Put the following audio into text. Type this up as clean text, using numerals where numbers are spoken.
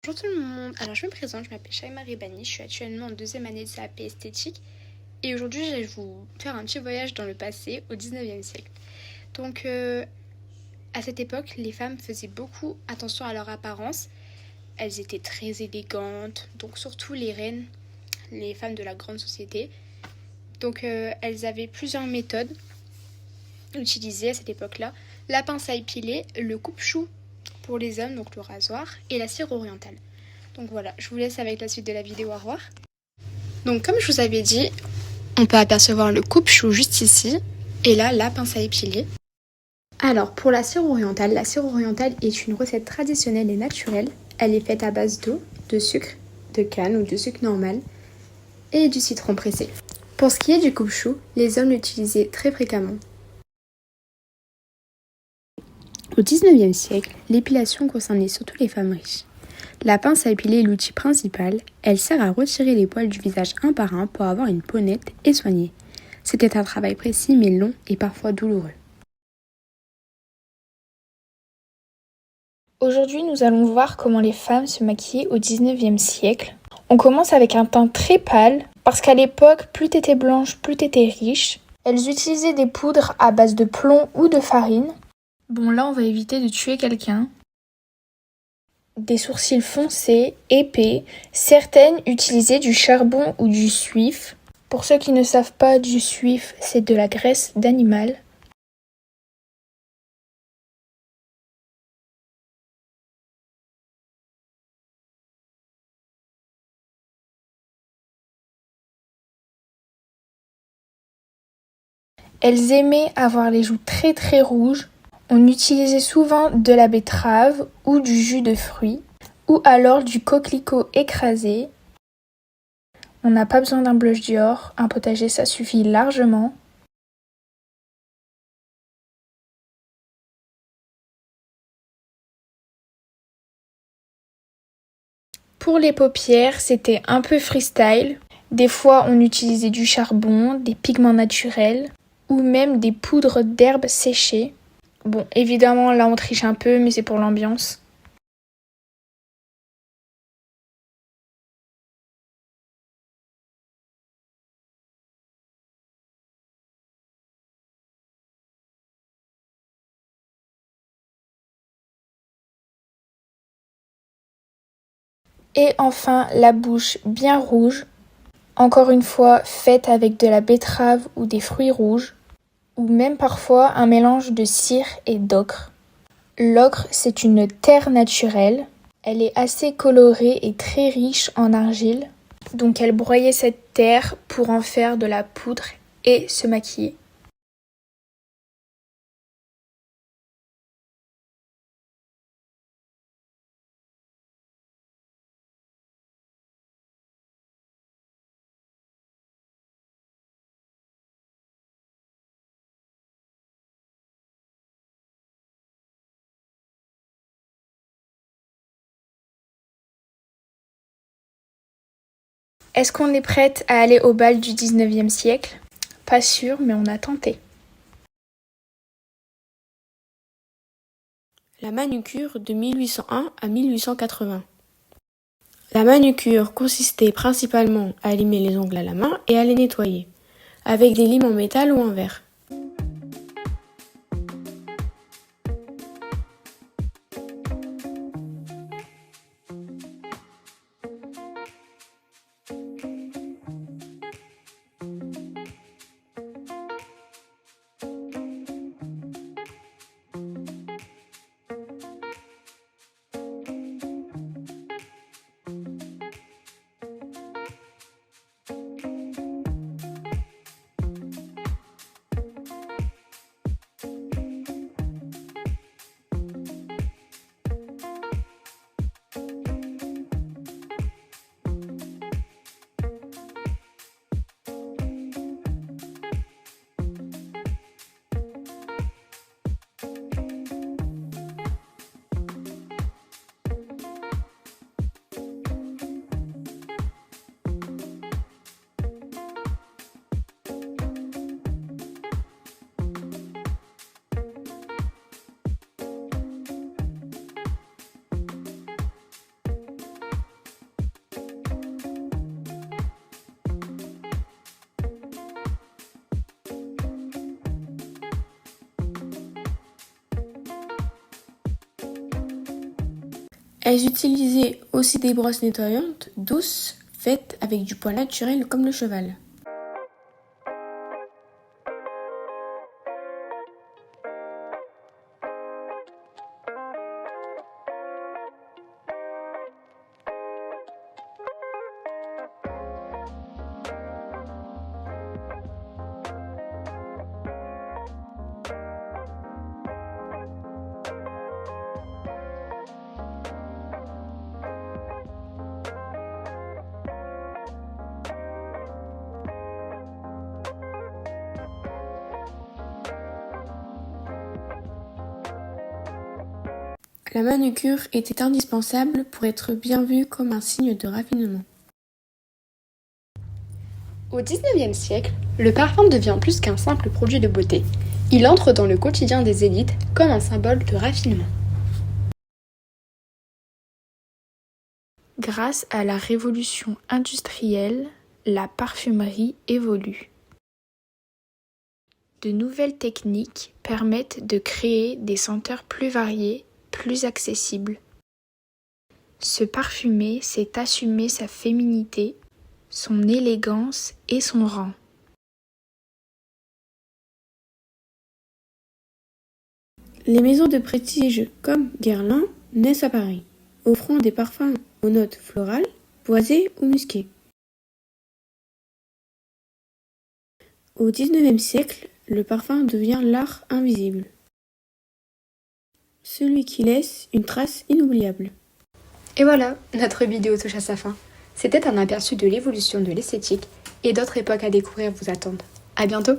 Bonjour tout le monde, alors je me présente, je m'appelle Shaima Ribani, je suis actuellement en deuxième année de CAP esthétique et aujourd'hui je vais vous faire un petit voyage dans le passé, au 19e siècle. Donc à cette époque, les femmes faisaient beaucoup attention à leur apparence, elles étaient très élégantes, donc surtout les reines, les femmes de la grande société. Donc elles avaient plusieurs méthodes utilisées à cette époque-là, la pince à épiler, le coupe-chou pour les hommes, donc le rasoir, et la cire orientale. Donc voilà, je vous laisse avec la suite de la vidéo, au revoir. Donc comme je vous avais dit, on peut apercevoir le coupe-chou juste ici, et là, la pince à épiler. Alors pour la cire orientale est une recette traditionnelle et naturelle. Elle est faite à base d'eau, de sucre, de canne ou de sucre normal, et du citron pressé. Pour ce qui est du coupe-chou, les hommes l'utilisaient très fréquemment. Au 19e siècle, l'épilation concernait surtout les femmes riches. La pince à épiler est l'outil principal, elle sert à retirer les poils du visage un par un pour avoir une peau nette et soignée. C'était un travail précis mais long et parfois douloureux. Aujourd'hui, nous allons voir comment les femmes se maquillaient au 19e siècle. On commence avec un teint très pâle, parce qu'à l'époque, plus t'étais blanche, plus t'étais riche. Elles utilisaient des poudres à base de plomb ou de farine. Bon, là, on va éviter de tuer quelqu'un. Des sourcils foncés, épais. Certaines utilisaient du charbon ou du suif. Pour ceux qui ne savent pas, du suif, c'est de la graisse d'animal. Elles aimaient avoir les joues très très rouges. On utilisait souvent de la betterave ou du jus de fruits, ou alors du coquelicot écrasé. On n'a pas besoin d'un blush Dior, un potager ça suffit largement. Pour les paupières, c'était un peu freestyle. Des fois, on utilisait du charbon, des pigments naturels, ou même des poudres d'herbes séchées. Bon, évidemment, là on triche un peu, mais c'est pour l'ambiance. Et enfin, la bouche bien rouge. Encore une fois, faite avec de la betterave ou des fruits rouges, ou même parfois un mélange de cire et d'ocre. L'ocre, c'est une terre naturelle. Elle est assez colorée et très riche en argile. Donc elle broyait cette terre pour en faire de la poudre et se maquiller. Est-ce qu'on est prête à aller au bal du 19e siècle? Pas sûr, mais on a tenté. La manucure de 1801 à 1880. La manucure consistait principalement à limer les ongles à la main et à les nettoyer, avec des limes en métal ou en verre. Elles utilisaient aussi des brosses nettoyantes douces, faites avec du poil naturel comme le cheval. La manucure était indispensable pour être bien vue comme un signe de raffinement. Au XIXe siècle, le parfum devient plus qu'un simple produit de beauté. Il entre dans le quotidien des élites comme un symbole de raffinement. Grâce à la révolution industrielle, la parfumerie évolue. De nouvelles techniques permettent de créer des senteurs plus variées, plus accessibles. Se parfumer, c'est assumer sa féminité, son élégance et son rang. Les maisons de prestige comme Guerlain naissent à Paris, offrant des parfums aux notes florales, boisées ou musquées. Au XIXe siècle, le parfum devient l'art invisible, celui qui laisse une trace inoubliable. Et voilà, notre vidéo touche à sa fin. C'était un aperçu de l'évolution de l'esthétique et d'autres époques à découvrir vous attendent. À bientôt!